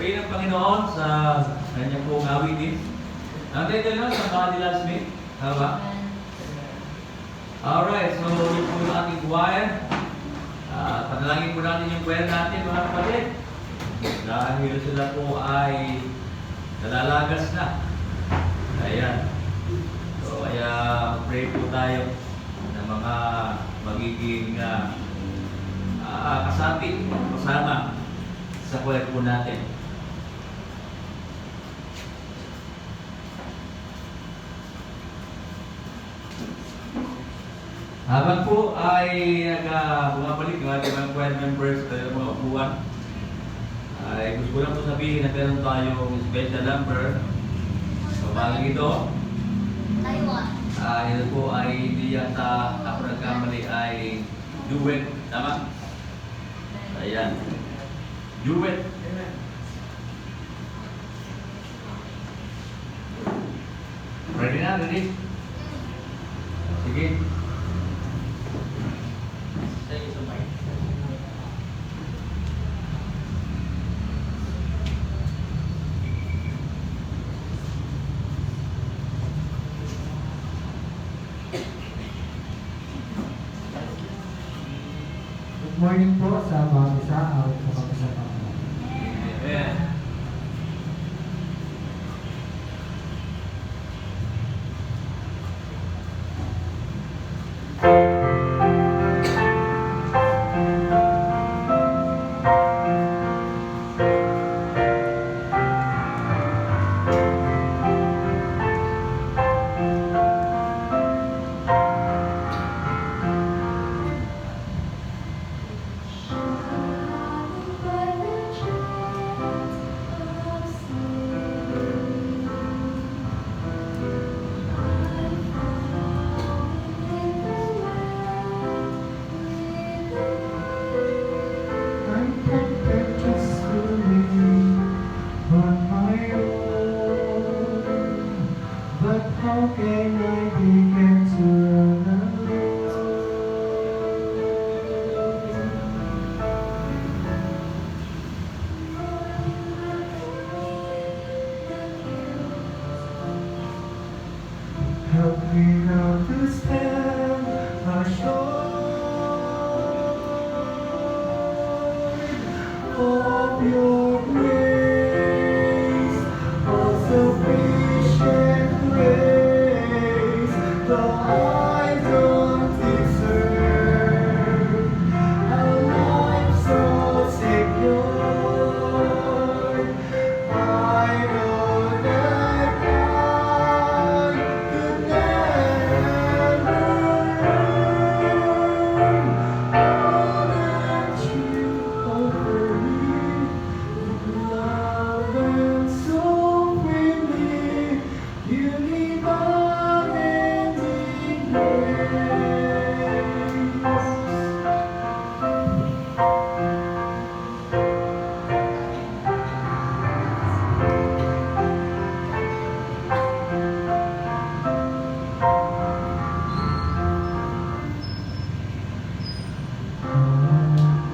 Purihin ang Panginoon sa kanyang buong awitin. Ang title na sa Manila Smith. Tama? Alright, so yun po yung ating choir. Panalangin po natin yung choir natin mga kapatid. Dahil sila po ay nalalagas na. Ayan. So kaya pray po tayo ng mga magiging kasapi, kasama sa choir po natin. Habang po ay bumabalik ng ating mga choir members sa mga upuan, ay gusto ko lang po sabihin na meron tayong special number. So, balang ito, ito po ay hindi yata ako nagkamali ay duet. Tama? Ayan. Duet. Ready na? Ready? Sige. Good morning po sa bawat isa, awit sa bawat isa pa. Amen. I'm tempted just to live on my own, but how can I begin to run alone? Help me understand my of your grace, all sufficient grace, though I don't deserve a life so secure. I know that I could never earn all that you offer me. Love and so freely, you leave unending grace.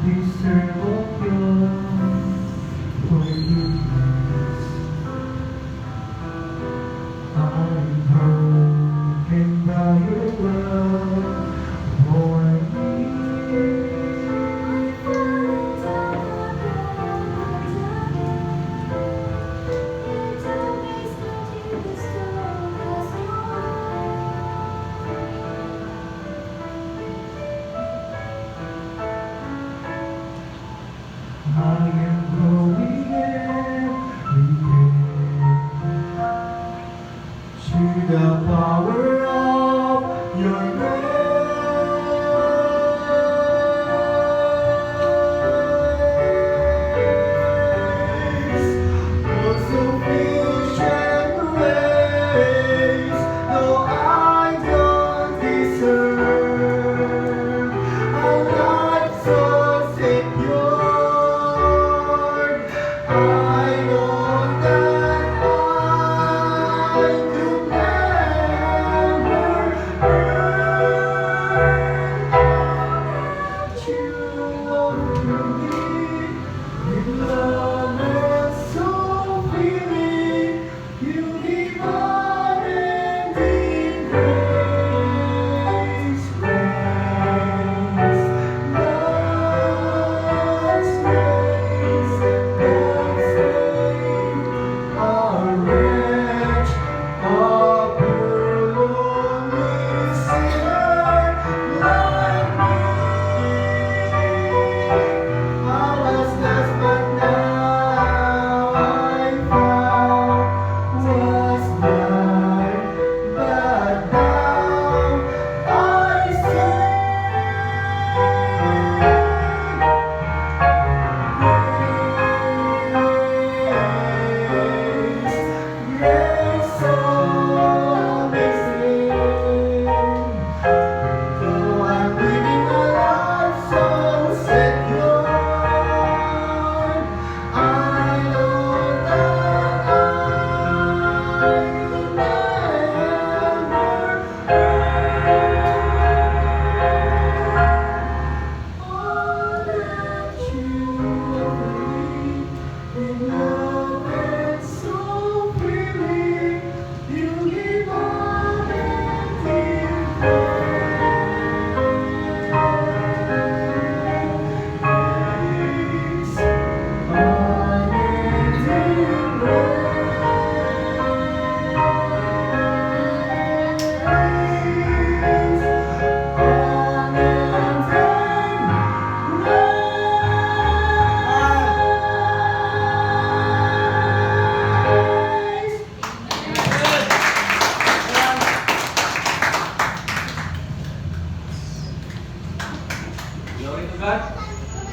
Deserve of your forgiveness. I'm broken by your love for me. I am growing every day to the power of your grace. Oh, sufficient grace, though I don't deserve a life so secure. I know that I could never earn all that you offer me. In love and so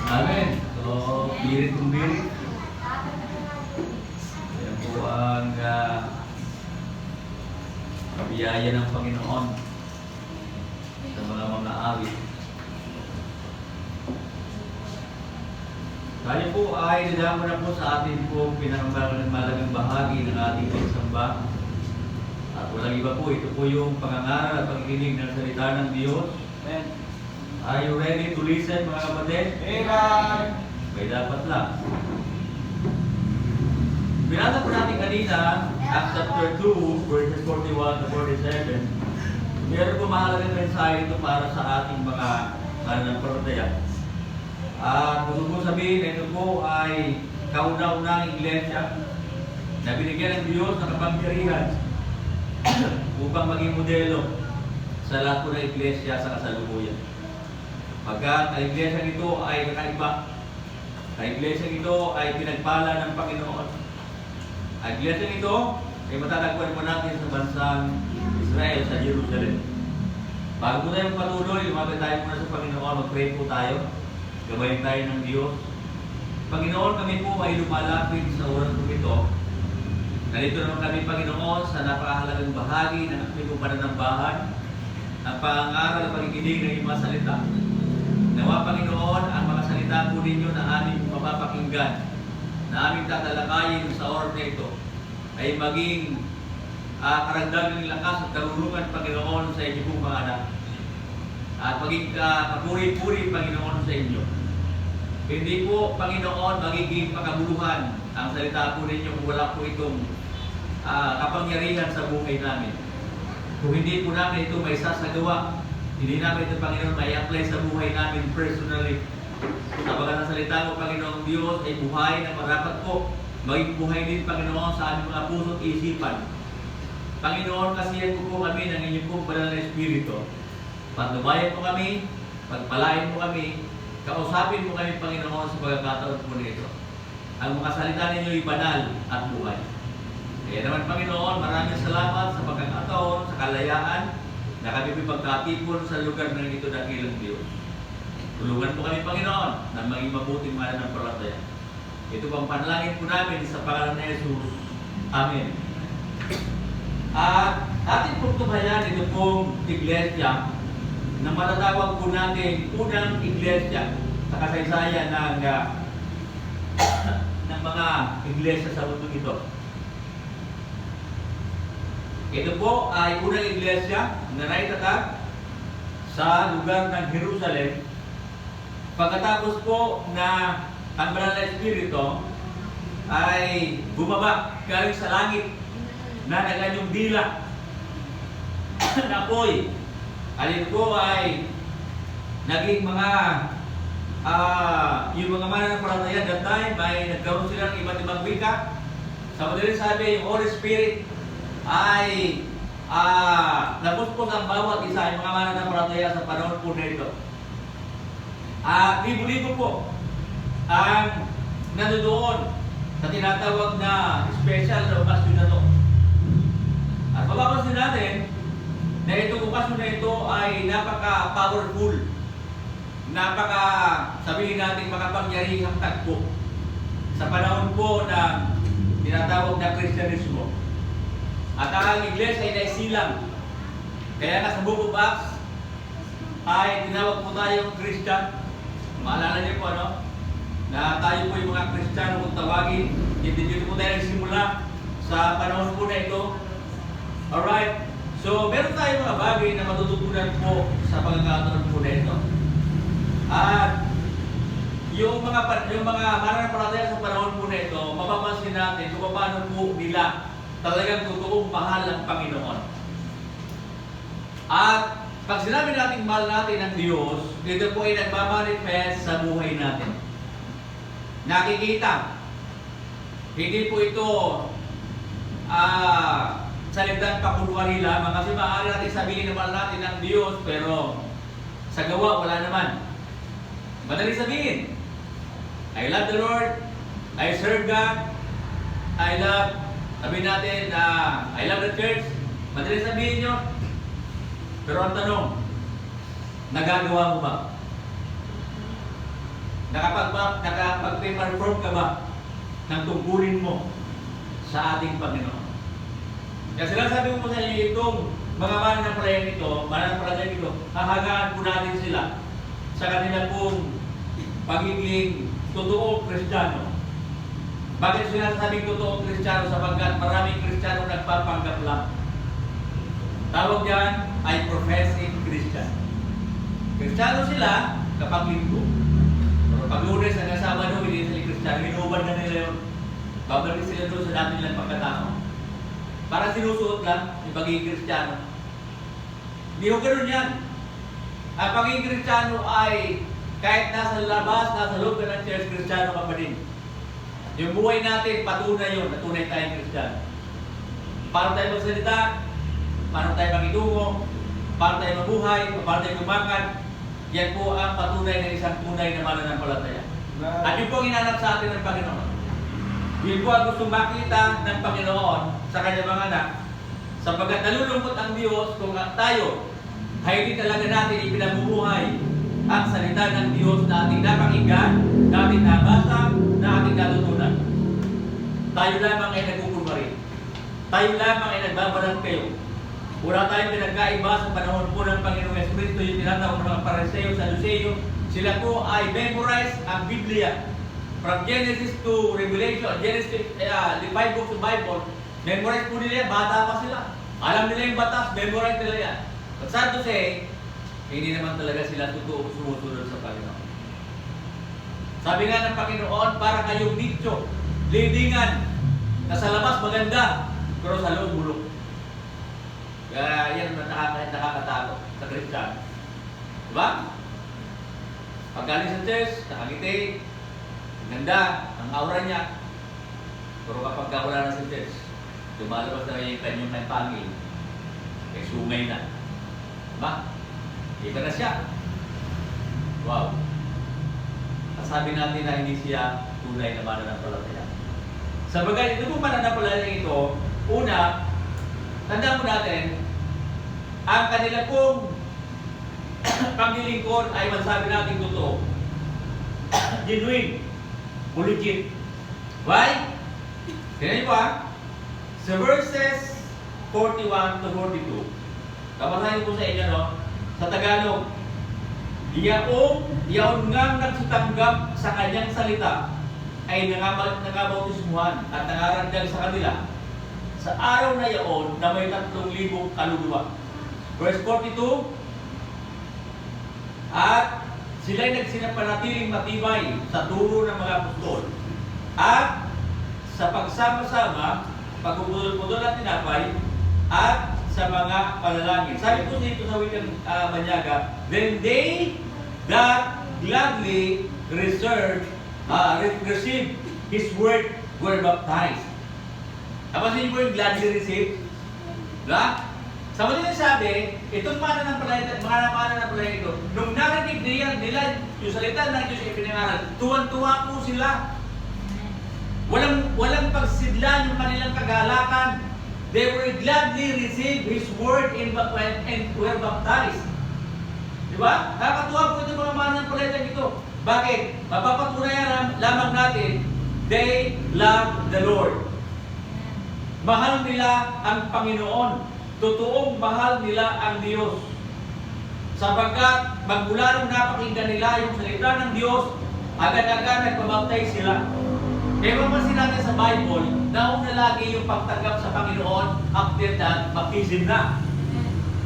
Amen. So, birit kong birit. Yan po ang biyaya ng Panginoon sa mga awit. Tayo po ay dadamo na po sa ating po pinakamalagang bahagi ng ating pagsamba. At walang iba po, ito po yung pangangaral at pakikinig ng salita ng Diyos. Amen. Are you ready to listen, mga kapatid? Amen. May dapat lang. Binasa po natin kanina, Acts chapter 2, verses 41 to 47. Meron po mahalagang mensahe ito para sa ating mga mananampalataya. At gusto ko sabihin, ito po ay kauna-unang iglesia na binigyan ng Diyos ng kapangyarihan upang maging modelo sa lahat po ng iglesia sa kasalukuyan. Pagkat ang iglesia ito ay kakaiba, ang iglesia ito ay pinagpala ng Panginoon. Ang iglesia ito ay matatagpuan po natin sa bansang Israel, sa Jerusalem. Bago po tayo patuloy, lumapit tayo muna sa Panginoon, mag-pray po tayo. Gabayin tayo ng Diyos. Panginoon, kami po ay lumalapit sa oras po ito. Nandito naman kami, Panginoon, sa napakahalagang bahagi ng aming pananambahan, ang pangangaral at pakikinig ng iyong mga salita. Nawa, Panginoon, ang mga salita po ninyo na aming mapapakinggan, na aming tatalakayin sa oras na ito, ay maging karagdagan ng lakas at karunungan, Panginoon, sa inyo pong mga anak. At maging kapuri-puri, Panginoon, sa inyo. Hindi po, Panginoon, magiging makabuluhan ang salita po ninyo kung wala po itong kapangyarihan sa buhay namin. Kung hindi po namin ito may sasagawa, hindi namin ito, Panginoon, may apply sa buhay namin personally. Kapag ang salita mo, Panginoon Diyos, ay buhay na marapat po, maging buhay din, Panginoon, sa aming mga puso at isipan. Panginoon, kasiyan po kami ng inyong pong banal na Espiritu. Pagdubayan mo kami, pagpalain mo kami, kausapin mo kami, Panginoon, sa pagkakataon po nito. Ang mga salita ninyo ay banal at buhay. Kaya naman, Panginoon, maraming salamat sa pagkakataon, sa kalayaan, na kami pagkatipon sa lugar ng ito dakilang Diyos. Tulungan po kami, Panginoon, na maging mabuting mananampalataya. Ito pang panalangin po namin sa pangalan ni Jesus. Amen. At ating pong tumayan ito pong iglesia na matatawag po natin unang iglesia sa kasaysayan ng mga iglesia sa mundo ito. Ito po ay unang iglesia na naitatag sa lugar ng Jerusalem. Pagkatapos po na ang banal na Espiritu ay bumaba galing sa langit na naganyong dila na apoy. Alin po ay naging mga yung mga mananampalataya that time ay nagkaroon sila ng iba't ibang wika. Sa madaling sabi, yung Holy Spirit ay napuspos ang bawat isa yung mga mananampalataya sa panahon po na ito. Libo-libo po ang nandoon sa tinatawag na special na okasyon na ito. At mapapansin natin na itong okasyon na ito ay napaka-powerful, sabihin natin makapangyarihang tagpo sa panahon po na tinatawag na Kristyanismo. At ang iglesia ay naisilang. Kaya nga sa Book of Acts ay tinawag po tayong Christian. Maalala niyo po na tayo po yung mga Kristiyano kung tawagin. Dito po tayo nagsimula sa panahon po na ito. Alright. So, meron tayo mga bagay na matututunan po sa pagkakataon po na ito. At yung mga mananampalataya sa panahon po na ito, mapapansin natin kung paano po nila talagang totoong mahal ang Panginoon. At pag sinabi natin mahal natin ang Diyos, dito po ay nagmamanifest sa buhay natin. Nakikita. Hindi po ito salitang pakunwari lamang kasi maaari natin sabihin na mahal natin ang Diyos pero sa gawa wala naman. Madali sabihin, I love the Lord, I serve God, sabihin natin na I love the church. Madali sabihin nyo. Pero ang tanong, nagagawa mo ba? Nakapag-perform ka ba ng tungkulin mo sa ating Panginoon? Kaya sinasabi ko sa inyo itong mga mananampalataya ito, hahagaan po natin sila sa kanila pong pagiging totoong Kristiyano. Bakit sinasabing totoong Kristiyano? Sapagkat maraming Kristiyano nagpapanggap lang. Tawag yan ay professing Christian. Kristiyano sila kapag linggo. Pero pag Lunes hanggang Sabado, hindi sila Kristiyano. Hinubad na nila yun. Babalik sila doon sa dati nilang pagkatao. Para sinusuot lang yung pagiging Kristiyano. Hindi ko ganoon yan. Ang pagiging Kristiyano ay kahit nasa labas, nasa loob ng church, Kristiyano ka pa din. Yung buhay natin, patunay yun, na tunay tayong Kristiyano. Paano tayo magsalita, paano tayo makitungo, paano tayo mabuhay, paano tayo kumakan, yan po ang patunay ng isang tunay na mananampalataya. At yun po ang hinanap sa atin ng Panginoon. Yun po ang gusto makita ng Panginoon sa kanyang mga anak. Sapagkat nalulungkot ang Diyos kung tayo ay hindi talaga natin ipinabubuhay ang salita ng Diyos na ating napakinggan, na ating nabasa, na ating natutunan. Tayo lamang ay nagkukunwari. Tayo lamang ay nagbabalang kayo. Wala tayong pinagkaiba sa panahon po ng Panginoong Espiritu, yung tinatawag ng mga Pariseo, Saduceo. Sila po ay memorize ang Biblia. From Genesis to Revelation, Genesis, the 5 books of the Bible, memorize po nila yan, bata pa sila. Alam nila yung batas, memorize nila yan. But sad to say, hindi naman talaga sila totoo sumusunod sa Panginoon. Sabi nga ng Panginoon, para kayong nicho, lidingan, na sa labas maganda, pero sa loob bulok. Kaya yan nakakatakot sa Kristiyano. Diba? Pag galing sa church, nakangiti, ganda, ang aura niya. Pero kapag wala na sa church, lumalabas na yung kanyang pangil, eh sumay na. Diba? Iba na siya. Wow. Sabi natin na hindi siya tunay na mananampalataya. Sa bagay, ito pong mananampalataya ito, una, tandaan mo natin, ang kanila pong paglilingkod ay masabi natin totoo. Genuine. Legit. Why? Tignan niyo pa. Sa verses 41 to 42. Kapasahin ko sa inyo, no? Sa Tagalog, Iyaon ngang nagsitanggap sa kanyang salita ay nangabautismuhan at nangarandag sa kanila sa araw na iyon na may 3,000 kaluluwa. Verse 42, at sila'y nagsinapanating matibay sa turo ng mga apostol at sa pagsama-sama, pagpupudol-pudol at tinapay at sa mga panalangin. Sabi po dito sa wikang Banyaga, then they that gladly received His word were baptized. Napansin niyo po yung gladly received? Diba? Sa mga sabi, itong mananampalataya ito, nung narinig nila yung salita ng Diyos ay pinangaral, tuwan-tuwa po sila. Walang pagsidlan yung kanilang kagalakan. They were gladly received His word and were baptized. Diba? Nakakatuwa po itong mga mananampalataya ito. Bakit? Mapapatunayan lamang natin, they love the Lord. Mahal nila ang Panginoon. Totoong mahal nila ang Diyos. Sapagkat magmula nung napakinggan nila yung salita ng Diyos, agad-agad nagpabaptize sila. Kaya mapansin natin sa Bible, nauna lagi yung pagtanggap sa Panginoon, after that, baptism na.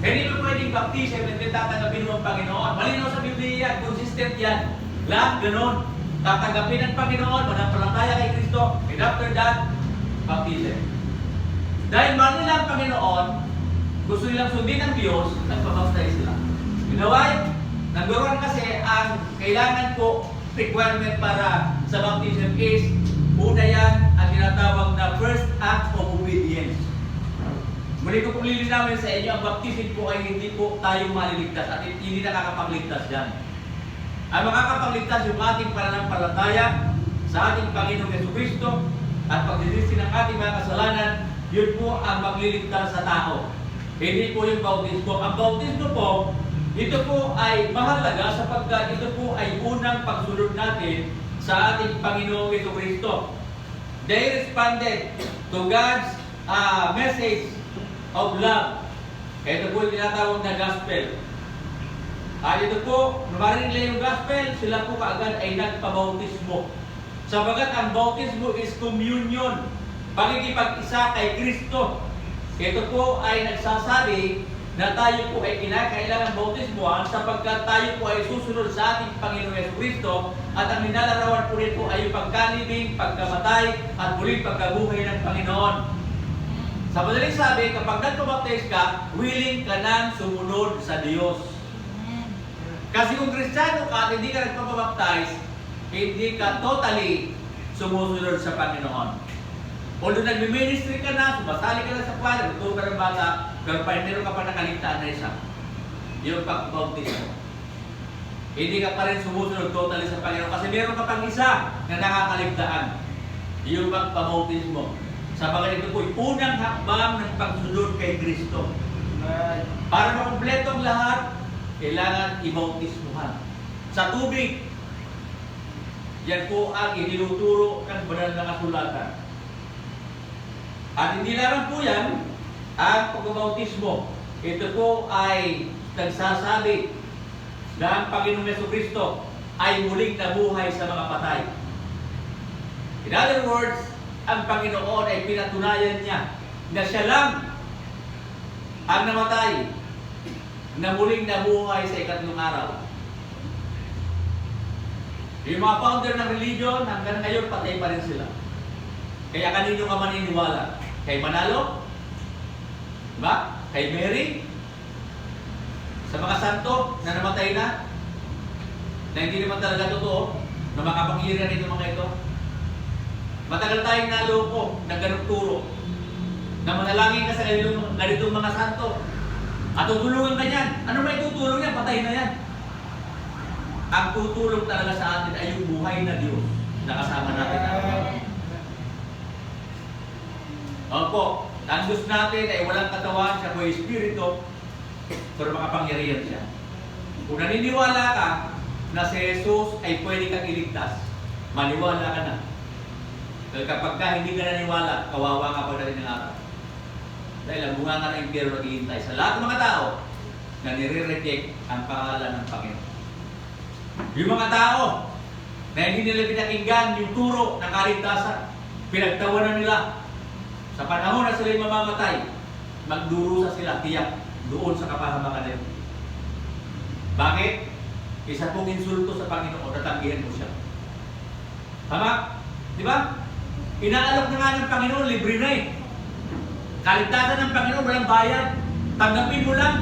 Hindi mo pwedeng baptism at tatanggapin mo ang Panginoon. Malinaw sa Biblia yan, consistent yan. Lahat ganon. Tatanggapin ang Panginoon, manampalataya kay Kristo, and after that, baptism. Dahil mahal nila ang Panginoon, gusto nilang sundin ng Diyos, nagpapaptize sila. Ginawa, number 1 kasi, ang kailangan po, requirement para sa baptism is, una yan, ang tinatawag na first act of obedience. Muli ko pong lilinawin sa inyo, ang baptism po ay hindi po tayo maliligtas at hindi nakakapagligtas yan. Ang makakapagligtas yung ating pananampalataya sa ating Panginoong Jesucristo at pagdidisi ng ating mga kasalanan, yun po ang magliligtas sa tao. Hindi po yung bautismo. Ang bautismo po ito po ay mahalaga sapagkat ito po ay unang pagsunod natin sa ating Panginoong Jesucristo. They responded to God's message of love. Ito po yung tinatawag na gospel. At ito po, marinig nila yung gospel, sila po kaagad ay nagpabautismo. Sabagat ang bautismo is communion, pagkikipag-isa kay Kristo. Ito po ay nagsasabi na tayo po ay kinakailangan bautismohan sapagkat tayo po ay susunod sa ating Panginoong Jesucristo at ang nilalarawan po nito ay yung pagkalibing, pagkamatay at muling pagkabuhay ng Panginoon. Sa madaling sabi, kapag nagpabaptize ka, willing ka nang sumunod sa Diyos. Kasi kung Kristiyano ka at hindi ka nagpapabaptize, hindi ka totally sumusunod sa Panginoon. Although nagmi-ministry ka na, sumasali ka na sa choir, tuturo ka ng bata, pero meron ka pa nakaligtaan na isa. Yung pag-bautismo. Hindi ka pa rin sumusunod totally sa Panginoon kasi meron ka pang isa na nakakaligtaan. Yung pag-bautismo. Sabagat ito po, unang hakbang ng pagsunod kay Kristo. Para makumpleto ang lahat, kailangan i-bautismuhan. Sa tubig, yan po ang itinuturo ng banal na kasulatan. At hindi lamang po yan ang pagbabautismo. Ito po ay nagsasabi na ang Panginoong Jesucristo ay muling nabuhay sa mga patay. In other words, ang Panginoon ay pinatunayan niya na siya lang ang namatay na muling nabuhay sa ikatlong araw. Yung mga founder ng religion, hanggang ngayon patay pa rin sila. Kaya kanino ka maniniwala? Kay Manalo? Diba? Kay Mary? Sa mga santo na namatay na? Na hindi naman talaga totoo? Na makapangyarihan ito mga ito? Matagal tayong naloko ng ganong turo. Na manalangin ka sa ganitong mga santo. At tutulungan ka niyan. Ano ba itutulong niya? Patay na yan. Ang tutulong talaga sa atin ay yung buhay na Diyos na kasama natin. Opo, ang Diyos natin ay walang katawan, siya po ay Espiritu, pero makapangyarihan siya. Kung naniniwala ka na si Jesus ay pwede kang iligtas, maniwala ka na. Dahil kapag ka hindi ka naniwala, kawawa ka pagdating ng araw. Dahil ang bunga nga ng impyerno naghihintay sa lahat ng mga tao na nire-reject ang pangalan ng Panginoon. Yung mga tao na hindi nila pinakinggan yung turo ng kaligtasan, pinagtawanan nila. Sa panahon na sila'y mamamatay, magdurusa sila, tiyak, doon sa kapahamakan nila. Bakit? Isa pong insulto sa Panginoon, natanggihan mo siya. Tama? Di ba? Inaalok na nga ng Panginoon, libre na eh. Kaligtasan ng Panginoon, walang bayad. Tanggapin mo lang.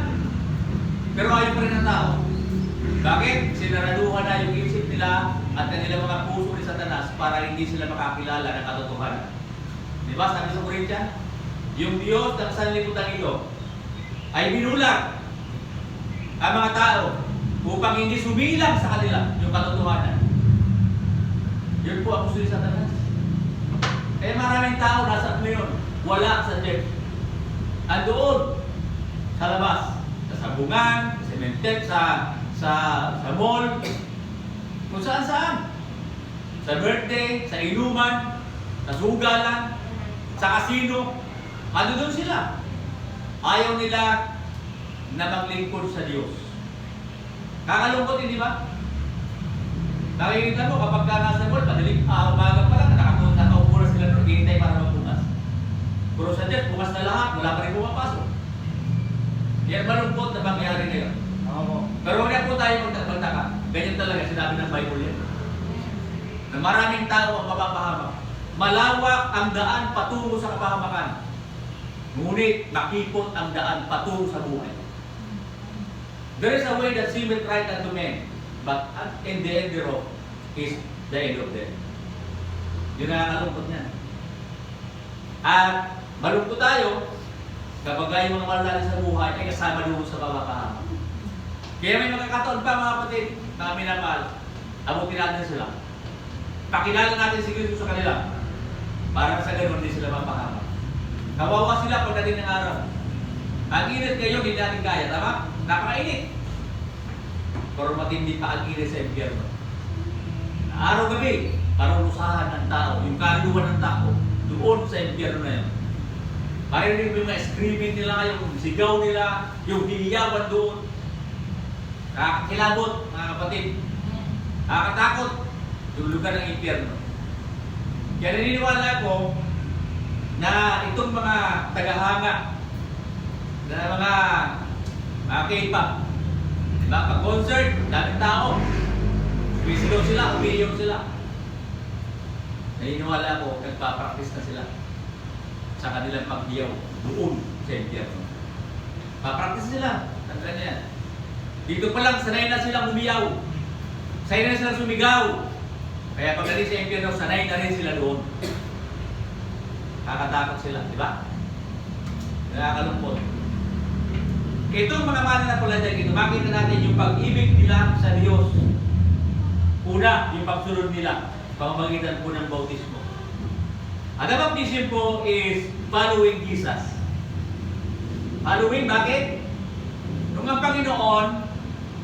Pero ayaw pa rin ng tao. Bakit? Sinaraduhan na yung isip nila at kanilang mga puso ni Satanas para hindi sila makakilala ng katotohanan. Diba? Sabi sa Corinthians, yung Diyos ng sanlibutan ito ay binulag ang mga tao upang hindi sumilang sa kanila yung katotohanan. Yun po ang gusto ni Satanas. Eh maraming tao nasa ngayon, wala sa church. Andoon sa labas, sa sabungan, sa cemetery, sa mall, kung saan-saan. Sa birthday, sa inuman, sa sugalan, sa casino, doon sila. Ayaw nila na maglingkod sa Diyos. Kakalungkot, hindi ba? Nakikita mo, kapag ka nasa mall, madaling umaga pa lang, nakaupo na sila doon, hinihintay para magbukas. Pero sa Diyos, bukas na lahat, wala pa rin pumapasok. Yan malungkot na mangyari ngayon. Pero wala po tayo magtaka. Ganyan talaga, sinabi ng Bible yan. Na maraming tao ang mapapahamak. Malawak ang daan patungo sa kapahamakan. Ngunit nakipot ang daan patungo sa buhay. There is a way that seemeth right unto men, but in the end thereof is the end of death. Yun ang nakakalungkot niya. At malungkot tayo kapag yung mga malalaki sa buhay ay kasama doon sa kapahamakan. Kaya may magkakataon pa mga kapatid na minamahal, abutin natin sila. Pakilala natin si Kristo sa kanila para sa ganun din sila mapahamak. Kawawa sila pagdating ng araw. Ang init ngayon, hindi natin kaya, tama? Napakainit. pero matindi pa ang iri sa impyerno. Araw-gabi, karurusahan ng tao, yung kaluluwa ng tao, doon sa impyerno na yun. Mayroon yung mga screaming nila, yung sigaw nila, yung hihiyawan doon. Nakakilabot, mga kapatid. Nakakatakot yung lugar ng impyerno. Kaya naniniwala ko na itong mga tagahanga, na mga K-pop, diba? Pag-concert, daming tao. Bisigaw sila, umiiyak sila. Naniniwala ko, nagpa-practice na sila sa kanilang paghiyaw doon sa impyerno. Pa-practice sila. Tandaan niya yan. Dito pa lang, sanay na silang umiyaw. Sanay na silang sumigaw. Kaya pagdating sa impyerno, sanay na rin sila doon. Kakatakot sila, di ba? Nakakalungkot. Itong mga mananampalataya dito, makita natin yung pag-ibig nila sa Diyos. Una, yung pagsunod nila, pamamagitan po ng bautismo. Ang baptism po is following Jesus. Following, bakit? Nung ang Panginoon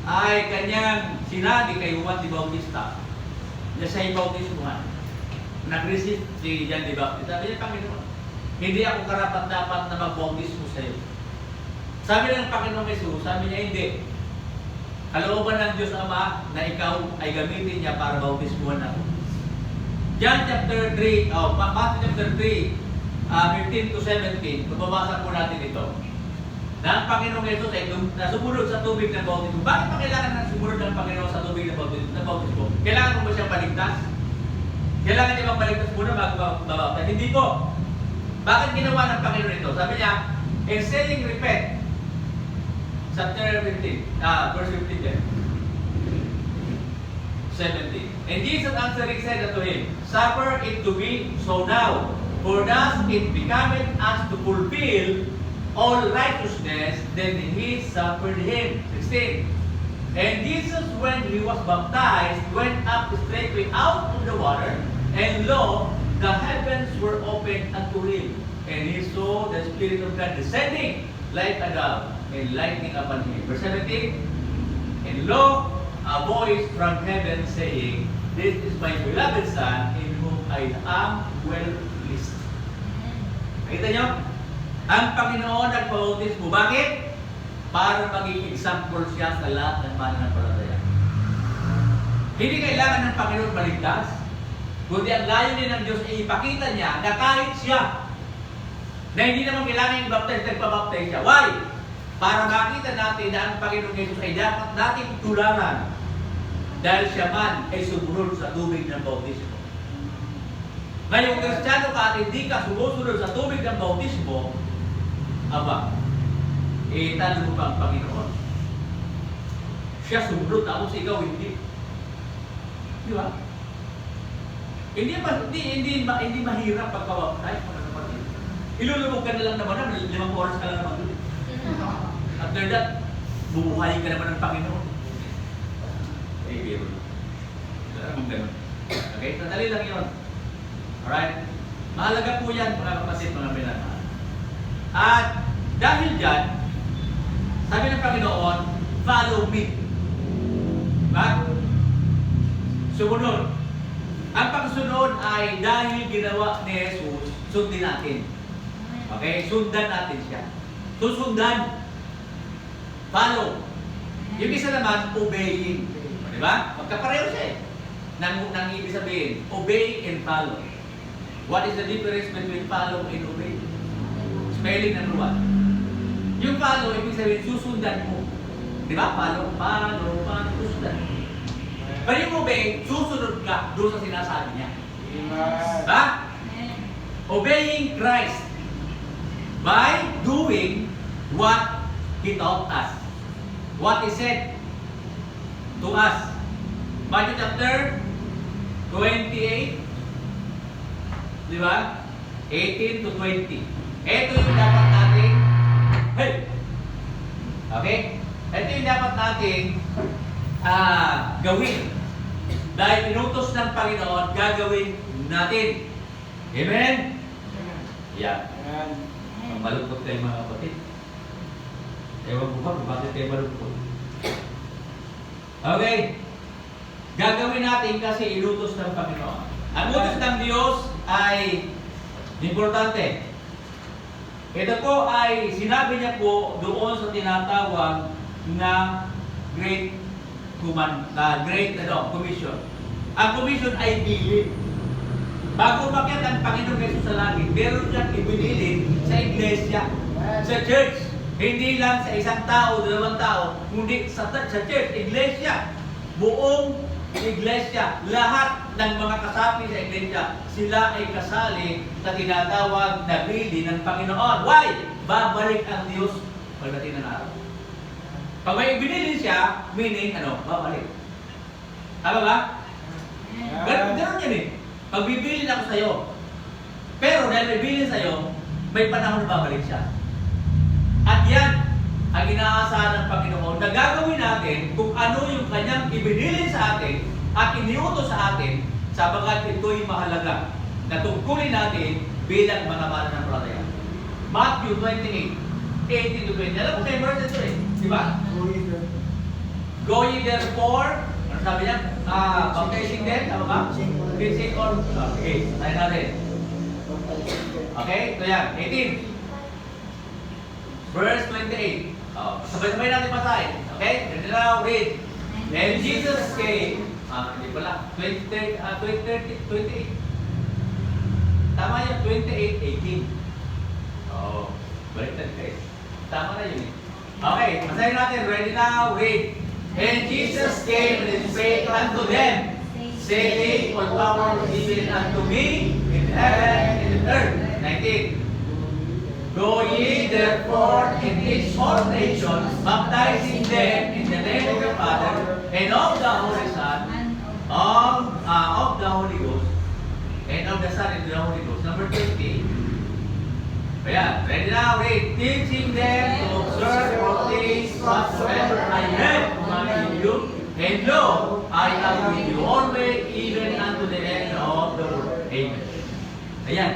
ay kanyang sinabi kay Juan the Bautista na siya yung bautismuhan. Nag-receive si John the Baptist. Sabi niya, Panginoon, hindi ako karapat-dapat na mag-bautismo sa iyo. Sabi ng Panginoon Jesus, sabi niya, hindi. Kalooban ng Diyos Ama na ikaw ay gamitin niya para bautismuhan ako. John chapter 3, Matthew chapter 3, 15 to 17, mababasa po natin ito. Na ang Panginoong Jesus ay nasumunod sa tubig ng bautismo. Bakit pa kailangan na sumunod ng Panginoon sa tubig ng bautismo? Kailangan mo ba siyang baligtas? Kailangan niya bang baligtas muna bago mabaptize? Hindi po. Bakit ginawa ng Panginoon ito? Sabi niya, in saying repent, chapter 15, verse 15 there. 17. And Jesus answering said unto him, suffer it to be so now, for thus it becometh us to fulfill all righteousness, then he suffered him. 16. And Jesus, when he was baptized, went up straightway out of the water, and lo, the heavens were opened unto him. And he saw the Spirit of God descending like a dove, and lighting upon him. Verse 17. And lo, a voice from heaven saying, this is my beloved Son, in whom I am well pleased. Nakita nyo? Ang Panginoon nagpabautismo. Bakit? Para maging example siya sa lahat ng mananampalataya. Hindi kailangan ng Panginoon maligtas, kundi ang layunin ng Diyos ay ipakita niya na kahit siya, na hindi naman kailangan i-baptize, nagpabaptize siya. Why? Para makita natin na ang Panginoong Jesus ay dapat nating tularan dahil siya man ay sumunod sa tubig ng bautismo. Ngayong Kristiyano ka at hindi ka sumusunod sa tubig ng bautismo, aba, talo mo ba ang Panginoon? Siya sumunod, tapos ikaw hindi. Di ba? Hindi mahirap pagkawaptay, mga kapatid. Ilulubog ka na lang naman, 5 oras ka lang naman doon. After that, bubuhayin ka naman ng Panginoon. Eh, biro. Wala namang ganun. Okay? Sandali lang yun. Alright? Mahalaga po yan, mga kapatid, mga pinanahal. At dahil dyan, sabi ng Panginoon, follow me. Diba? Sumunod. Ang pagsunod ay dahil ginawa ni Jesus, sundin natin. Okay? Sundan natin siya. Susundan. Follow. Yung isa naman, obeying. Diba? Magkapareho siya eh. Nang ibig sabihin, obey and follow. What is the difference between follow and obey? Spelling number 1. Yung follow, ibig sabihin, susundan mo. Diba? Follow, susundan. Pero yung obey, susunod ka doon sa sinasabi niya. Diba? Obeying Christ by doing what He taught us. What He said to us. Matthew chapter 28, di ba? 18 to 20. Ito yung dapat natin, okay? Ito yung dapat natin gawin. Dahil inutos ng Panginoon, gagawin natin. Amen? Yeah. Ang malungkot kayo mga kapatid. Ewan ko ba kung bakit kayo malungkot. Okay. Gagawin natin kasi inutos ng Panginoon. Ang utos ng Diyos ay importante. Ito po ay sinabi niya po doon sa tinatawag na Great Commission. Ang commission ay bilin. Bago umakyat ang Panginoon Jesus sa langit, meron siyang ibinilin sa iglesia, sa church. Hindi lang sa isang tao, dalawang tao, kundi sa church, iglesia. Buong iglesia, lahat ng mga kasapi sa iglesia, sila ay kasali sa tinatawag na bilin ng Panginoon. Why? Babalik ang Diyos pagdating ng araw. Pag may ibinilin siya, meaning, babalik. Tama ba? Ganun yan eh. Pag bibilin ako sa'yo, pero dahil may bilin sa'yo, may panahon na babalik siya. At yan, ang inaasahan ng Panginoon na gagawin natin kung ano yung kanyang ibinilin sa atin at iniutos sa atin sapagat ito'y mahalaga na tungkulin natin bilang mga mananampalataya. Matthew 28:18-20. Alam mo may verse ito eh. Di ba? Go ye therefore, ano sabi niya? Baptizing them, tama ba? Teaching or, okay, tayo natin. Okay, ito yan, 18. Verse 28. Sabay-sabay natin basahin. Okay? And now read. And Jesus came, hindi pala, 28. Tama yan, 28:18. Baliktad kayo. Tama na yun eh. Okay, basahin natin. Ready now, read. And Jesus came and spake unto them, saying, all power is given unto me in heaven and in earth. 19. Go ye therefore and teach all nations, baptizing them in the name of the Father and of the Holy Son, of the Holy Ghost, and of the Son and the Holy Ghost. Number 20. Ayan, ready now, read. Teaching them to observe all things whatsoever I have commanded you, and lo, I am with you always, even unto the end of the world. Amen. Ayan.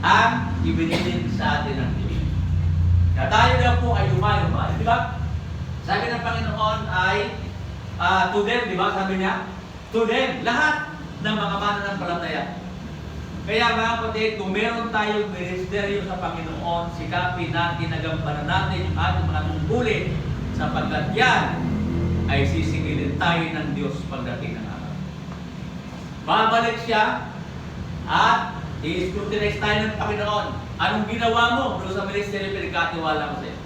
Ang ibinilin sa atin ng Diyos. Na tayo na po ay umay-umay. Di ba? Sabi ng Panginoon ay to them, di ba? Sabi niya, to them, lahat ng mga mananampalataya. Kaya mga kapatid, kung meron tayong ministeryo sa Panginoon, sikapin natin, nagampanan natin yung ating mga tungkulin sapagkat yan ay sisingilin tayo ng Diyos pagdating ng araw. Babalik siya at i-scrutinize tayo ng Panginoon. Anong ginawa mo doon sa ministeryo pinagkatiwala ko sa iyo?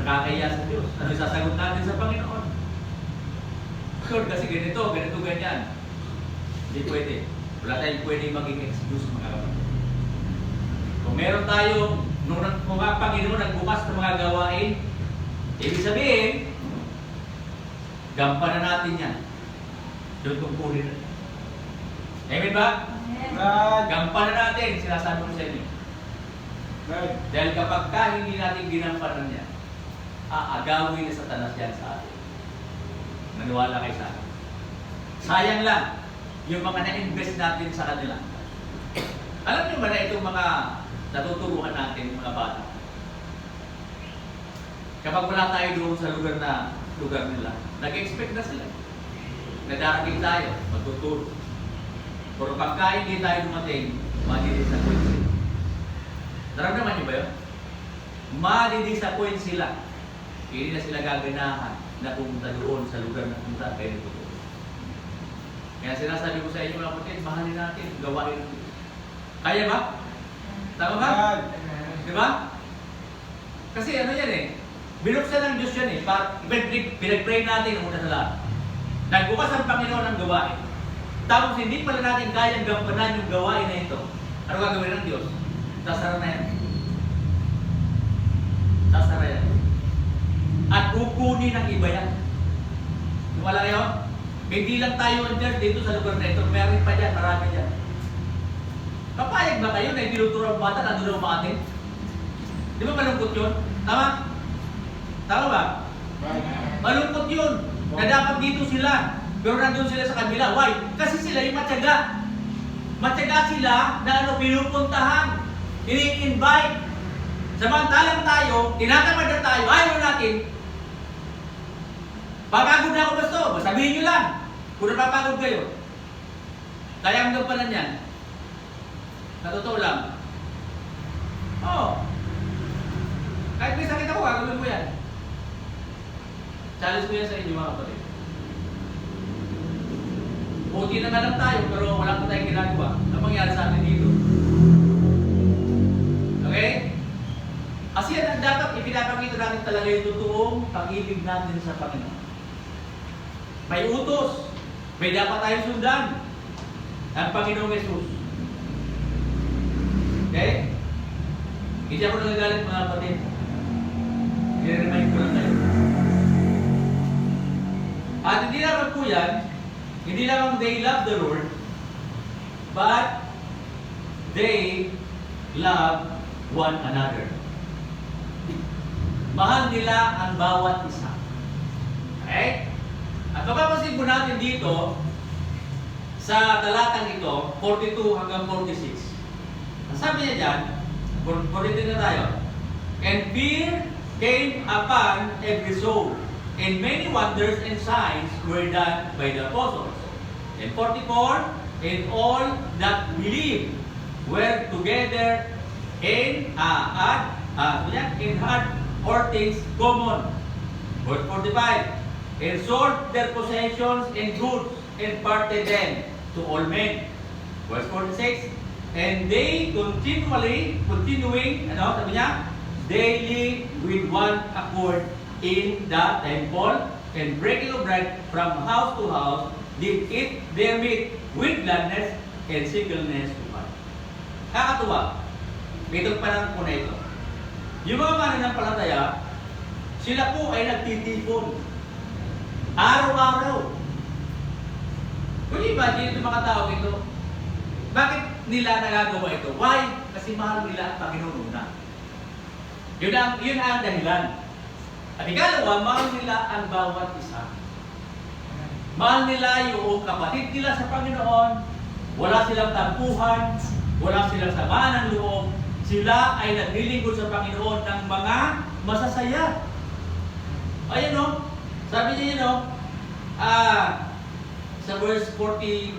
Nakakaya sa Diyos. Ano sasagot natin sa Panginoon? Lord, kasi ganito, ganyan. Hindi pwede. Wala tayong pwede maging excuse mga kapatid. Kung meron tayo, nung mga Panginoon nagbukas ng mga gawain, ibig sabihin, gampanan natin yan. Doon tungkulin natin. Amen ba? Gampanan natin, sinasabi ko sa inyo. Dahil kapag hindi natin ginampanan yan, aagawin na Satanas yan sa atin. Naniwala kayo sa akin. Sayang lang yung mga na-invest natin sa kanila. Alam niyo ba na itong mga natuturuan natin, mga bata? Kapag wala tayo doon sa lugar nila, nag-expect na sila. Nadarating tayo, magtuturo. Pero pagka hindi tayo dumating, madidisappoint sila. Naramdaman niyo ba yun? Madidisappoint sila. Hindi na sila gaganahan na pumunta doon sa lugar na pumunta kayo nito. Kaya sinasabi ko sa inyo mga kapatid, mahalin natin, gawain natin. Kaya ba? Tama ba? Di ba? Kasi ano yan eh, binuksan ng Diyos yan eh, pinag-pray natin ang una sa lahat. Nagbukas ang Panginoon ng gawain. Tapos hindi pala natin kayang gampanan yung gawain na ito. Ano gagawin ng Diyos? Sasara na yan. Sasara yan. At kukunin ng iba yan. Wala kayo? Hindi lang tayo ang church dito sa lugar na ito. Meron pa dyan, marami dyan. Kapayag ba kayo na itinuturo ang bata na doon umatin? Di ba malungkot yun? Tama? Tama ba? Malungkot yun. Na dapat dito sila. Pero nandun sila sa kabila. Why? Kasi sila yung matyaga. Matyaga sila na pinupuntahan. Ini-invite. Samantalang tayo, tinatamad na tayo, ayaw natin. Papagod na ako gusto. Sabihin nyo lang. Kung napapagod kayo. Kaya ang gampanan yan. Sa totoo lang. Oo. Kahit may sakit ako, gagawin ko yan. Challenge ko yan sa inyo mga kapatid. Buti na nga lang tayo, pero wala pa tayong ginagawa. Ano mangyari sa atin dito? Okay? Kasi yan ang dapat ipinapakita natin talaga yung totoong pag-ibig natin sa Panginoon. May utos. May dapat tayong sundan. Ang Panginoong Jesus. Okay? Hindi ako nagagalit mga kapatid. I-remind ko lang tayo. At hindi naman po yan, hindi lang they love the Lord, but they love one another. Mahal nila ang bawat isa. Okay? At mapapansin po natin dito, sa talatang ito, 42 hanggang 46. Ang sabi niya dyan, 42 na tayo. And fear came upon every soul, and many wonders and signs were done by the apostles. And 44, and all that believed were together in had all things common. Verse 45, and sold their possessions and goods and parted them to all men. Verse 46, and they continuing, sabi niya, daily with one accord in the temple, and breaking of bread from house to house, did eat their meat with gladness and singleness of heart. Kakatuwa, itong panahon po na ito. Yung mga mananampalataya, sila po ay nagtitipon. Araw-araw. Kung imagine itong mga tao ito, bakit nila nagagawa ito? Why? Kasi mahal nila ang Panginoon una. Yun ang dahilan. At ikalawa, mahal nila ang bawat isa. Mahal nila yung kapatid nila sa Panginoon. Wala silang tampuhan. Wala silang samaan ng loob. Sila ay naglilingkod sa Panginoon ng mga masasaya. Ayan o. Sabi niya yun o. Sa verse 44,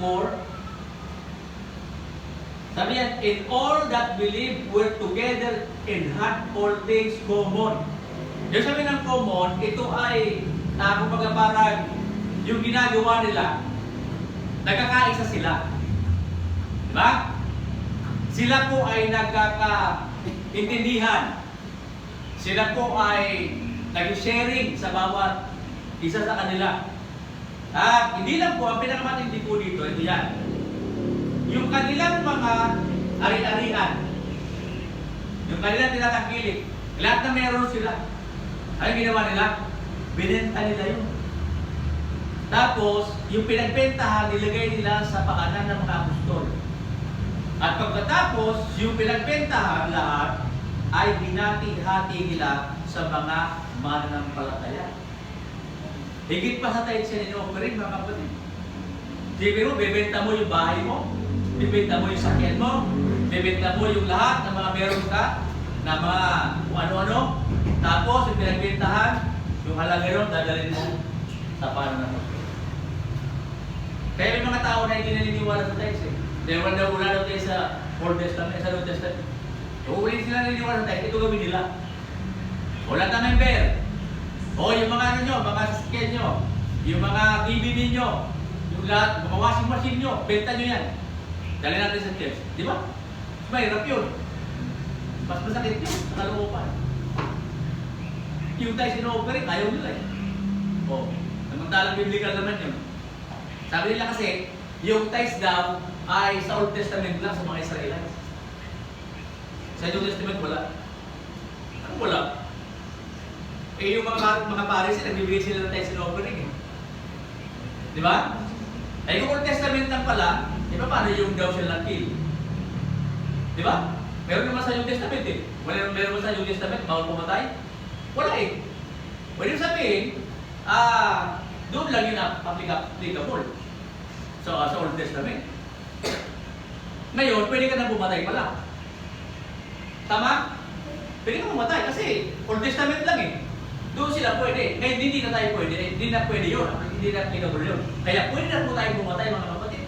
sabi niya, in all that believe were together and had all things common. Yung sabi ng common, ito ay, kumbaga parang yung ginagawa nila, nagkakaisa sila. Diba? Sila po ay nagkakaintindihan. Sila po ay nag-sharing sa bawat isa sa kanila. Hindi lang po, ang pinakamatindi po dito, ito yan. Yung kanilang mga ari-arian, yung kanilang tinatangkilik, lahat na meron sila. Ano ginawa nila? Binenta nila yun. Tapos, yung pinagbentahan, nilagay nila sa pakanan ng mga apostol. At pagkatapos, yung pinagbentahan lahat, ay hinati-hati nila sa mga mananampalataya. Higit pa sa tayo siya in-offering, mga kapatid. Sige mo, bebenta mo yung bahay mo, bebenta mo yung sakyan mo, bebenta mo yung lahat ng mga meron ka, na mga kung ano-ano, tapos yung pinagbentahan, yung halaga yun, dadalhin mo sa pananampalataya. Kaya may mga tao na hindi naniniwala sa text eh. Dahil wala daw tayo sa Old Testament, sa New Testament. Uulit sila naniniwala sa text, ito gawin nila. Wala na member. O yung mga ano nyo, mga sasakyan nyo, yung mga TV ninyo, yung lahat, mga washing machine nyo, benta nyo yan. Dali natin sa church. Di ba? Mahirap yun. Mas masakit yun sa kalooban. Yung tayo sino-operate, ayaw nila eh. O, samantalang biblical naman yun. Sabi nila kasi, yung tithes daw ay sa Old Testament lang sa mga Israelites. Sa New Testament wala. Ano wala? Eh yung mga pares, nagbibigay sila ng tithes and offering eh. Di ba? Eh yung Old Testament lang pala, di ba paano yung daw siya lang-kill? Di ba? Meron naman sa New Testament eh. Meron naman sa New Testament, bawal pumatay? Wala eh. Pwede sabihin, doon lang yun applicable sa Old Testament. Ngayon, pwede ka na bumatay pala. Tama? Pwede ka bumatay kasi Old Testament lang eh. Doon sila pwede. Ngayon, hindi na tayo pwede. Hindi na pwede yun. Hindi na applicable yun. Kaya pwede na po tayo bumatay, mga kapatid.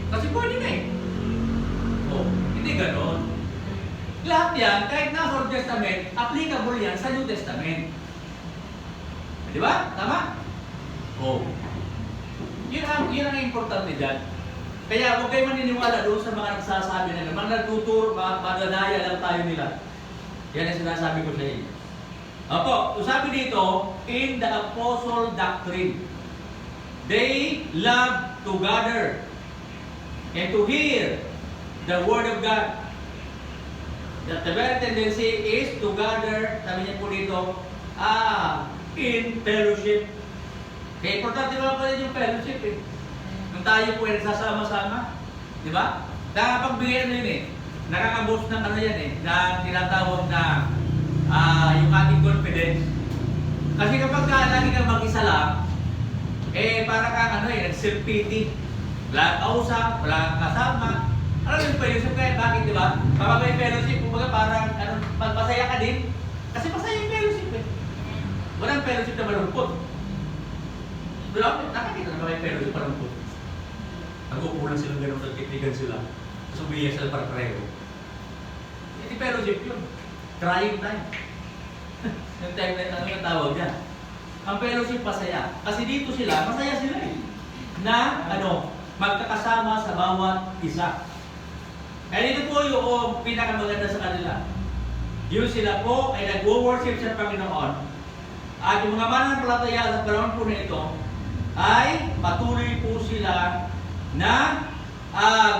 Kasi pwede na eh. Oh, hindi ganon. Lahat yan, kahit nasa Old Testament, applicable yan sa New Testament. Di ba? Tama? Oh. Yun ang importante dyan. Kaya huwag kayo maniniwala doon sa mga nagsasabi na naman nagtuturo, madadaya lang tayo nila. Yan ang sinasabi ko sa inyo. Opo, sabi dito, in the apostle doctrine, they love to gather and to hear the word of God. The very tendency is to gather, sabi niya po dito, in fellowship. Kaya importante naman pala yung fellowship eh. Nung tayo po ay nagsasama-sama, di ba? Nakapagbigay yun eh. Nakakaboost ng ano yan eh, na tinatawag na yung ating confidence. Kasi kapag lagi kang mag-isa lang, para kang nag-self-pity. Wala kang kausap, wala kang kasama. Ano yung fellowship kaya? Bakit, di ba? Kapag may fellowship, kumbaga parang masaya ka din. Kasi masaya yung fellowship eh. Walang fellowship na malungkot. Nakakita na ba may fellowship malungkot? Nag-uulan silang gano'n, nagkiknigan sila. Tapos umiyak sila para pareho. Hindi fellowship yun. Crying time. Yung time na ano yung tawag niya. Ang fellowship masaya. Kasi dito sila, masaya sila eh. Na magkakasama sa bawat isa. Kaya dito po yung pinakamaganda sa kanila. Yung sila po ay nag-worship sa Panginoon. At yung mga mananampalataya sa panahon po na ito, ay patuloy po sila na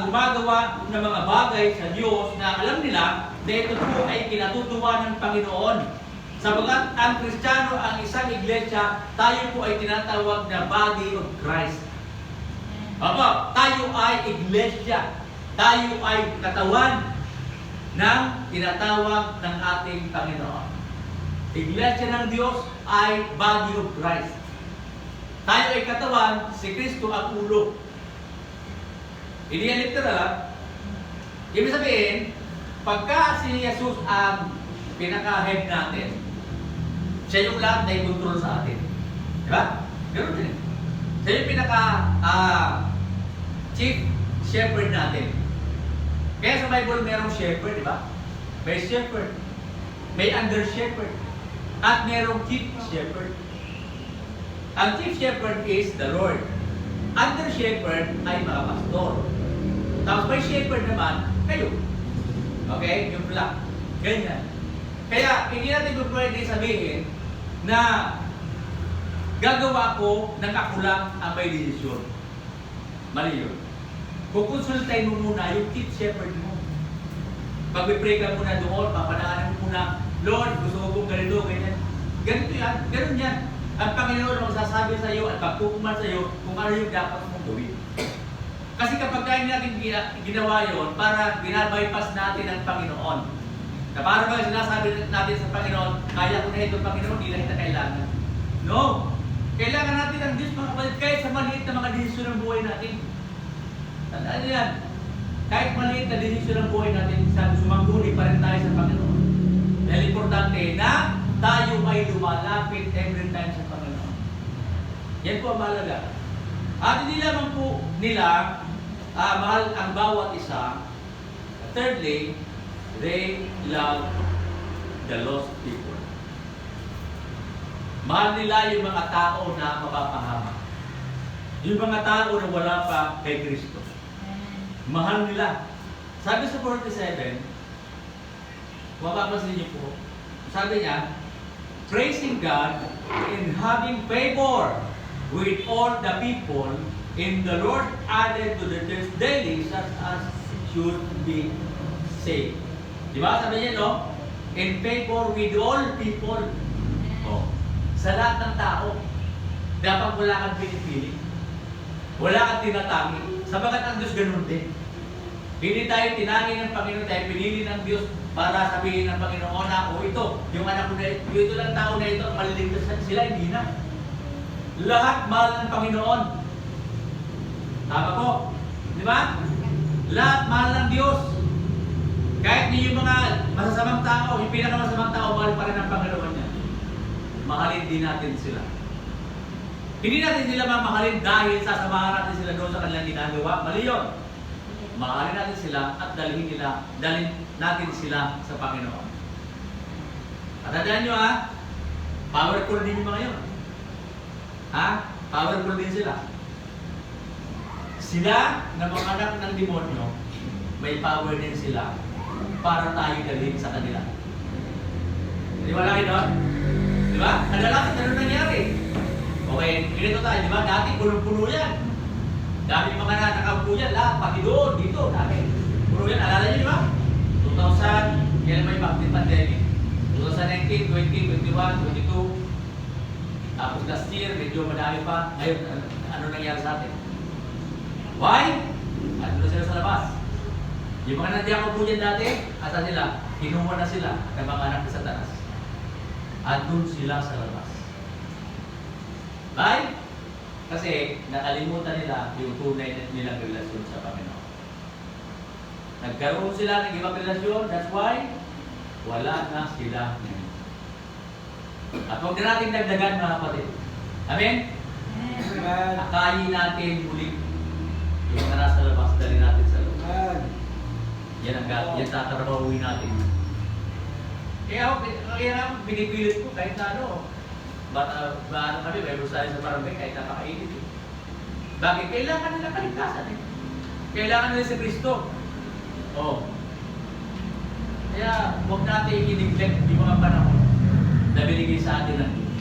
gumagawa ng mga bagay sa Diyos na alam nila na ito po ay kinatutuwa ng Panginoon. Sabagat ang Kristiyano, ang isang iglesia, tayo po ay tinatawag na body of Christ. Opo, tayo ay iglesia. Tayo ay katawan ng tinatawag ng ating Panginoon. Iglesia ng Diyos ay body of Christ. Tayo ay katawan, si Kristo ang ulo. Hindi yan literal. Ibig sabihin, pagka si Jesus ang pinaka-head natin, siya yung lahat na i-control sa atin. Diba? Ganun din. Siya yung pinaka-chief shepherd natin. Kaya sa Bible merong shepherd, diba? May shepherd, may under-shepherd, at merong chief shepherd. Ang chief shepherd is the Lord. Under-shepherd ay mga pastor. Tapos may shepherd naman, kayo. Okay? Yung black. Ganyan. Kaya, hindi natin pwede sabihin na gagawa ko ng ako lang ang may desisyon. Mali yun. Kukonsultahin mo muna yung chief shepherd mo. Pag-pray ka muna doon, papanaanan mo muna, Lord, gusto ko kong ganito, ganyan. Ganito yan. Ganun yan. Ang Panginoon ang magsasabi sa iyo at pagkukuman sa iyo kung ano yung dapat mong gawin. Kasi kapag kaya natin ginawa yun, para binabypass natin ang Panginoon. Na para ba sinasabi natin sa Panginoon, kaya ko na ito Panginoon, hindi na kita kailangan. No! Kailangan natin ang Diyos mga kapatid, kahit sa maliit na mga desisyon ng buhay natin. Tandaan niyo yan. Kahit maliit na desisyon ng buhay natin, sumangguni pa rin tayo sa Panginoon. Dahil importante na tayo ay lumalapit every time sa Panginoon. Yan po ang mahalaga. At hindi lamang po nila mahal ang bawat isa. Thirdly, they love the lost people. Mahal nila yung mga tao na mapapahamak. Yung mga tao na wala pa kay Kristo. Mahal nila. Sabi sa 47, mapapansin niyo po, sabi niya, praising God and having favor with all the people, and the Lord added to the church daily such as should be saved. Di ba? Sabi niya, no? In favor with all people. Oh. Sa lahat ng tao, dapat wala kang pinipili. Wala kang tinatangi. Sabagat ang Diyos ganun din. Hindi tayo tinangi ng Panginoon, tayo pinili ng Diyos para sabihin ng Panginoon na, ito, yung anak ko na ito lang tao na ito, maliligtas sila, hindi na. Lahat mahal ng Panginoon. Tama po? Di ba? Lahat mahal ng Diyos. Kahit yung mga masasamang tao, yung pinakamasamang tao, mahal pa rin ng Panginoon niya. mahalin din natin sila. Hindi natin sila mamahalin dahil sasamahan natin sila doon sa kanilang ginagawa. Mali yun. Mahalin natin sila at dalhin natin sila sa Panginoon. At tandaan nyo powerful din yung mga yun. Powerful din sila. Sila na mga anak ng demonyo, may power din sila para tayo dalhin sa kanila. Di ba laki doon? Di ba? Kadalasan ano nangyari? Okay, ganito tayo, di ba? Dati puno-puno yan. Dami mga nakaupo yan, lahat, pati doon, dito, dami. Puno yan, alala nyo di ba? 2000, yan may pandemic. 2019, 20, 21, 22. Tapos last year, medyo madami pa. Ngayon, ano nangyari sa atin? Why? At doon sila sa labas. Yung mga nandiyan po dyan dati, asa sila? Kinuha na sila ng mga anak ni Satanas. At doon sila sa labas. Why? Kasi nakalimutan nila yung tunay nilang relasyon sa Panginoon. Nagkaroon sila ng ibang relasyon, that's why wala na sila ngayon. At huwag na natin dagdagan mga kapatid. Amen? Akayin natin muli yung mga nasa labas, dali natin sa loob. Yan tatrabahuin natin. Kaya pinipilit ko kahit na ano kami, may rosario sa barangay kahit napakainit. Bakit? Kailangan nila kaligtasan Kailangan nila si Kristo. Kaya huwag natin i-neglect yung mga panahon na binigay sa atin ng Diyos.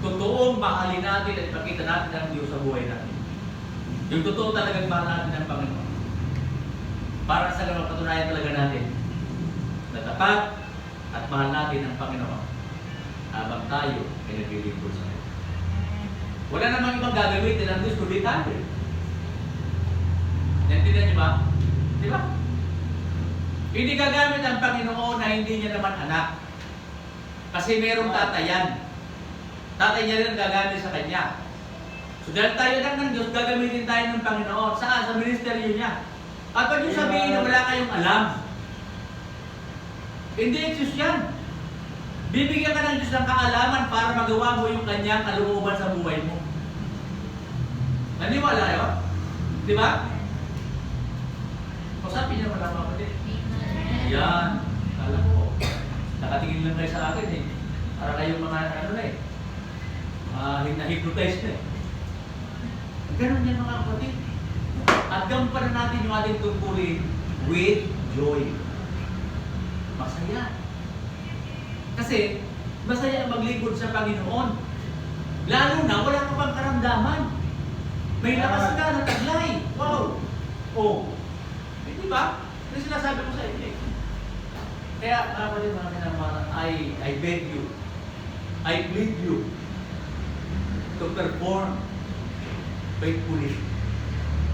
Totoong mahalin natin at ipakita natin ang Diyos sa buhay natin. Yung totoo talagang mahal natin ng Panginoon. Para sa ganun patunayan talaga natin na tapat at mahal natin ang Panginoon habang tayo ay naglilingkod sa Kanya. Wala namang ibang gagamitin ng Diyos kundi tayo. Naintindihan niyo ba? Di ba? Hindi gagamit ang Panginoon na hindi niya naman anak. Kasi merong tatay yan. Tatay niya rin ang gagamit sa Kanya. So dahil tayo lang ng Diyos, gagamitin tayo ng Panginoon. Saan? Sa ministeryo niya. At pag yung sabihin na wala kayong alam, hindi exist yan. Bibigyan ka ng Diyos ng kaalaman para magawa mo yung Kanyang kalooban sa buhay mo. Naniwala yun? Di ba? Usapin niya wala mga kapatid. Yan. Kala ko. Nakatingin lang kayo sa akin Para kayong mga na-hypnotize na Ganun yan mga kapatid. At gampanan natin yung ating tungkulin with joy. Masaya. Kasi masaya ang maglingkod sa Panginoon. Lalo na wala ka pang karamdaman. May lakas ka na taglay. Wow! Di ba? Ito sinasabi ko sa inyo Kaya kapatid mga minamahal, I beg you, I plead you to perform faithfully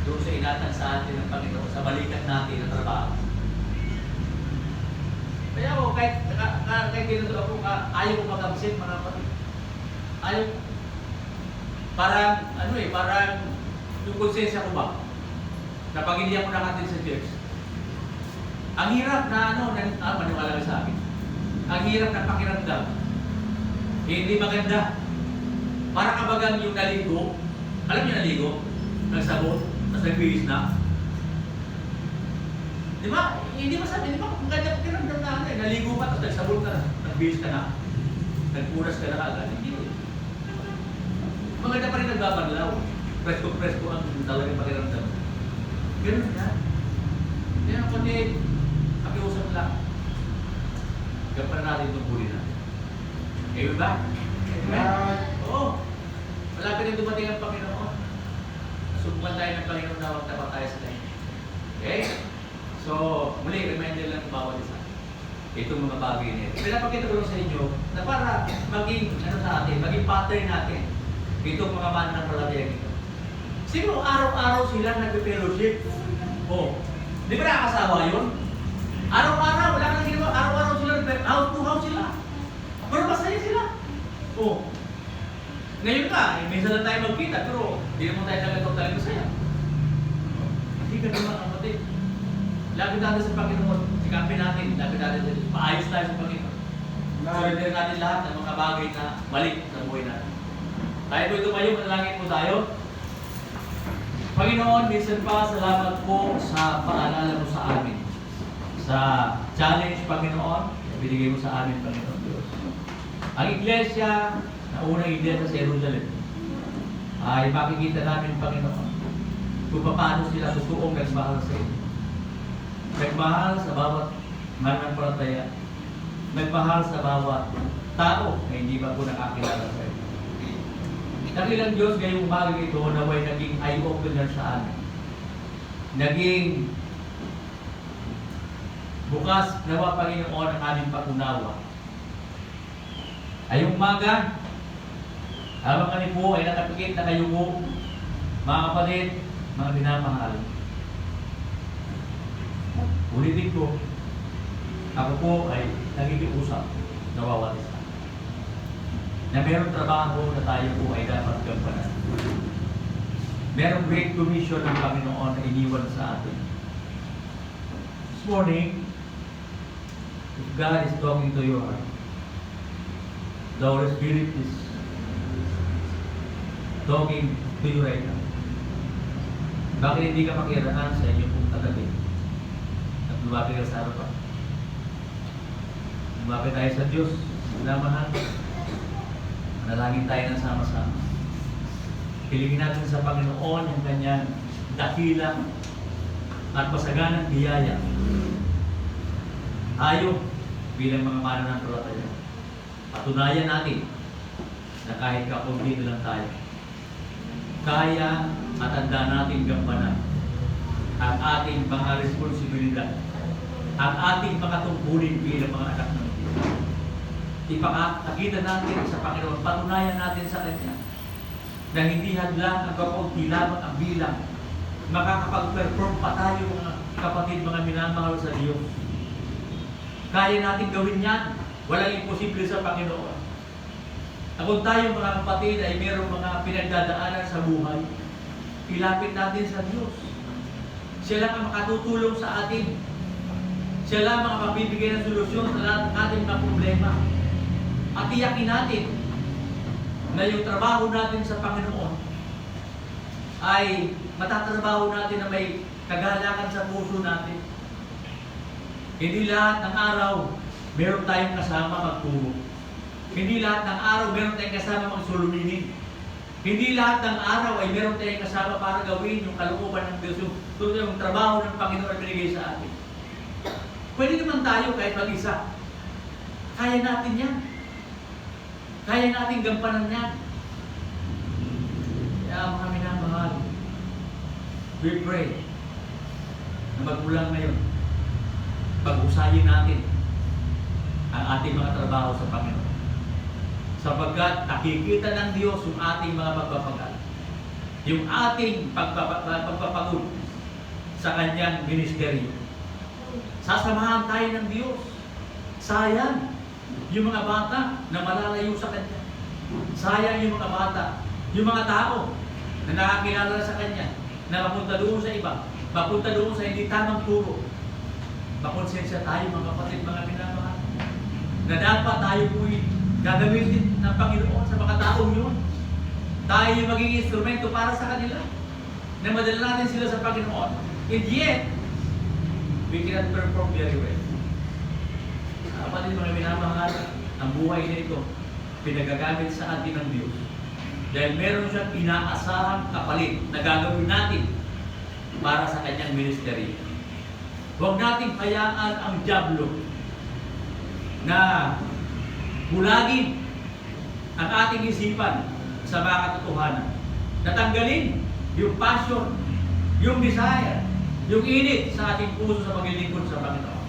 doon sa inatan sa atin ng Panginoon, sa balikat natin na trabaho. Kaya ako, kahit ginagawa ako, ayaw ko mag-absent mga kapatid. Ayaw. Parang, parang yung konsensya ko ba, na pag hindi ako nakatin sa church, ang hirap na maniwala ka sa akin. Ang hirap na pakiramdam. Hindi maganda. Para kabagang yung naligo, alam niyo naligo? Nagsabot, tapos nagbihis na. Di ba? Hindi masabi, di ba? Maganda pakiramdam na naligo pa, tapos nagsabot ka na, nagbihis ka na, nagpunas ka na agad. Hindi. Maganda pa rin nagbabaglaw. Presko-presko ang talagang pakiramdam. Ganun na. Kaya kapatid, pakiusap lang. Gampanan natin itong huli natin. Amen ba? Amen? Oo. Malapit na dumating ang Panginoon. Subukan tayo ng Panginoon na huwag tapat tayo sa Kanya. Okay? So, muli, reminder lang ng bawat isa. Itong mga bagay na ito. Pinapakita ko lang sa inyo na para maging, sa atin, maging pattern natin. Itong mga mananampalataya ito. Sino araw-araw sila nag-fellowship? Di ba nakakasawa yun? Araw-araw, wala ka nang ginawa. Araw-araw sila, house to house sila. Pero masaya sila. Ngayon ka, minsan na tayo magkita, pero hindi naman tayo talagang masaya. Hindi ka naman kapatid. Lapit natin sa Panginoon, sikapin natin, lapit natin sa Diyos. Paayos tayo sa Panginoon. Surrender natin lahat ng mga bagay na mali sa buhay natin. Tayo po tumayo, manalangin po tayo. Panginoon, minsan pa, salamat po sa paalala mo sa amin. Sa challenge, Panginoon, na binigay mo sa amin, Panginoon Diyos. Ang iglesia, na unang iglesia sa Jerusalem, ay makikita namin, Panginoon, kung paano sila totoong nagmahal sa iyo. Nagmahal sa bawat mananampalataya. Nagmahal sa bawat tao na hindi pa po nakakilala sa iyo. Dakilang Diyos, ngayong umaga ito, naway naging eye-opener sa amin. Naging bukas nawa, Panginoon, ang aming pag-unawa. Ay umaga, habang kami po ay nakapikit na kayo po, mga kapatid, mga minamahal. Ulitin ko, ako po ay nagigiusap, nawawalis na. Na merong trabaho na tayo po ay dapat gampanan. Merong great commission ng Panginoon na iniwan sa atin. This morning, if God is talking to your heart, the Holy Spirit is talking to you right now. Bakit hindi ka makirahan sa inyong pong katabi? At lumapit ka sa harapan. Lumapit tayo sa Diyos. Sinamahan. Manalangin tayo ng sama-sama. Pilingin natin sa Panginoon yung kanyang dakila at masaganang biyaya. Tayo bilang mga mananampalataya. Patunayan natin na kahit kakunti na lang tayo, kaya at handa natin gampanan ang ating mga responsibilidad, ang ating mga tungkulin bilang mga anak ng Diyos. Ipakakita natin sa Panginoon, patunayan natin sa Kanya na hindi hadlang ang kakunti lamang ang bilang. Makakapag-perform pa tayo, mga kapatid, mga minamahal sa Diyos. Kaya natin gawin yan. Walang imposible sa Panginoon. At kung tayo, mga kapatid, ay mayroong mga pinagdadaanan sa buhay, ilapit natin sa Diyos. Siya lang ang makatutulong sa atin. Siya lang ang mabibigay ng solusyon sa lahat ng ating mga problema. At tiyakin natin na yung trabaho natin sa Panginoon ay matatrabaho natin na may kagalakan sa puso natin. Hindi lahat ng araw meron tayong kasama magturo. Hindi lahat ng araw meron tayong kasama magsuluminin. Hindi lahat ng araw ay meron tayong kasama para gawin yung kalooban ng Diyos, yung trabaho ng Panginoon na binigay sa atin. Pwede naman tayo kahit mag-isa. Kaya natin yan. Kaya natin gampanan yan. Kaya mga minamahal, we pray na magmulang ngayon, pag-usayin natin ang ating mga trabaho sa Panginoon. Sapagkat nakikita ng Diyos yung ating mga pagpapagal, yung ating pagpapagod sa Kanyang ministeryo. Sasamahan tayo ng Diyos. Sayang yung mga bata na malalayo sa Kanya. Sayang yung mga bata, yung mga tao na nakakilala sa Kanya, na mapunta doon sa iba, mapunta doon sa hindi tamang turo. Makonsensya tayo, mga kapatid, mga minamahal, na dapat tayo po'y gagamitin ng Panginoon sa mga taong yun. Tayo yung magiging instrumento para sa kanila, na madala natin sila sa Panginoon. And yet, we cannot perform very well. Kapatid, mga minamahal, ang buhay na ito, pinagagamit sa atin ng Diyos. Dahil meron siyang inaasahang kapalit na gagawin natin para sa Kanyang ministry. Huwag nating hayaan ang dyablo na bulagin ang ating isipan sa mga katotohanan. Natanggalin yung passion, yung desire, yung init sa ating puso sa paglilingkod sa Panginoon.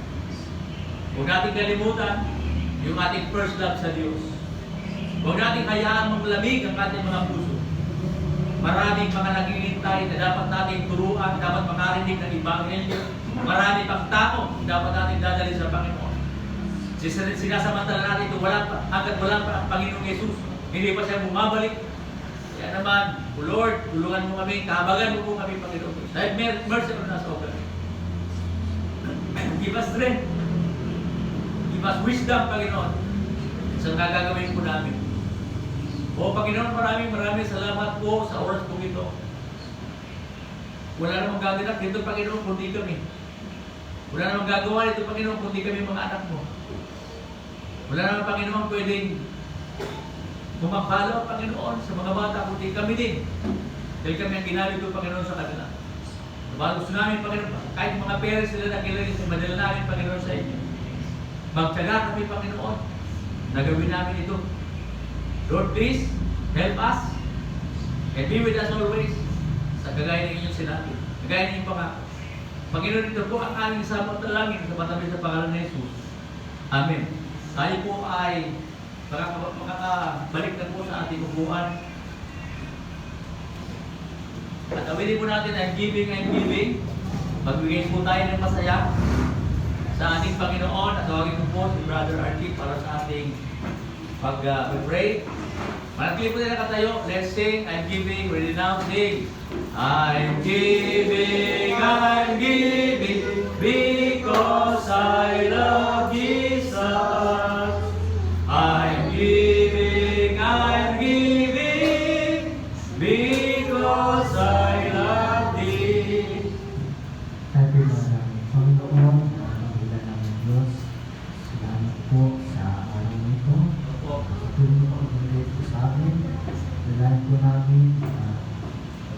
Huwag nating kalimutan yung ating first love sa Diyos. Huwag nating hayaan maglamig ang ating mga puso. Maraming mga naghihintay na dapat natin turuan, dapat makarinig ng Ebanghelyo. Marami pang tao dapat natin dadalhin sa Panginoon. Sinasamantala natin ito, hanggat wala pa ang Panginoong Yesus, hindi pa siya bumabalik. Kaya naman, O Lord, tulungan mo kami, kahabagan mo po kami, Panginoon. Dahil mercy on us, O God. Give us strength. Give us wisdom, Panginoon. Isang gagawin po namin. O Panginoon, maraming salamat po sa oras po ito. Wala namang gaganap dito, Panginoon, kundi kami. Wala namang gagawa dito, Panginoon, kundi kami mga anak mo. Wala namang, Panginoon, pwedeng bumapalo, Panginoon, sa mga bata, kundi kami din. Dahil kami ang ginamit ko, Panginoon, sa kanila. Gusto namin, Panginoon, kahit mga parents sila na kailangan sa madala namin, Panginoon, sa inyo. Magtyaga kami, Panginoon. Nagawin namin ito. Lord, please, help us and be with us always sa kagaya ng inyong sinabi. Kagaya ng inyong pangako. Panginoon, ito po ang aming sabot na langit sa patabi sa pangalan ni Jesus. Amen. Tayo po ay makakabalik na po sa ating upuan. At awilin po natin ang giving and giving. Magbigay po tayo ng masaya sa ating Panginoon. At tawagin ko po si Brother Archie para sa ating pag-pray. Manatili po nila katayo. Let's sing, I'm giving, ready now, sing. I'm giving because I love Jesus. I'm giving because I love Thee. Happy maraming Panginoon, panginoon ng Diyos. Salamat po sa araw nito. Tuloy po ang po sa amin. Dalayan po namin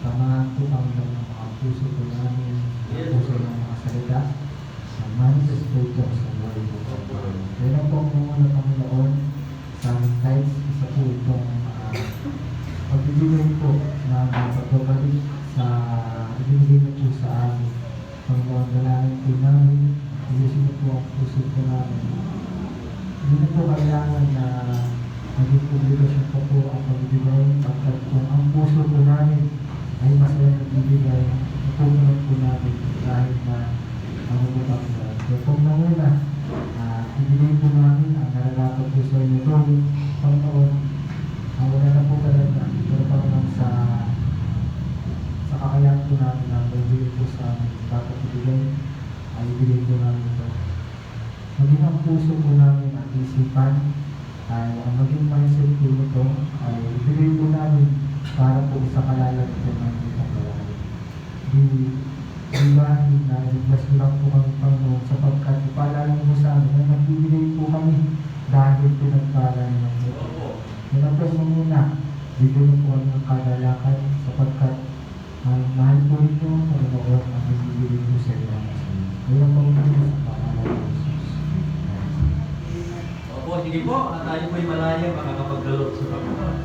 patamaan po ang mga puso po namin, mga puso ng mga salita. Sa manifest po ito sa buhay po. Kaya po ang mga Panginoon sa aming kahit isa po itong pagbibigay po na pagbabalik sa ibinigay na po sa amin. Panginoon, dalangin po namin, ayusin na po ang puso po namin. Hindi na po kailangan na maging obligasyon pa po ang pagbibigay pagkat kung ang puso po namin ay masaya nagbibigay, napupunod po namin dahil na mamumutang na. So kung nanguna, ibigay po namin ang nararapat po sa inyo doon, Panginoon, ang wala na po talaga, pero Panginoon sa kakayahan po namin na magbigay po sa amin dapat ibigay, ay ibigay po namin ito. Maging ang puso po namin at isipan, ay ang maging mindset po ito, ay ibigay po namin para po sa kalalag po ng itong kalalag. Di bahin na iligtas mo lang po kami, Panginoon, sapagkat ipaalala mo sa amin na nagbibigay po kami dahil pinagpala niyo po. Yan ang po muna, bigyan mo po kami ng kalalakan sapagkat mahal po ito, Panginoon, ang nagbibigay po sa iyo. Kaya po sa pangalan ng Jesus. Opo, sige po. Tayo po'y malaya makakapagdalot sa Panginoon.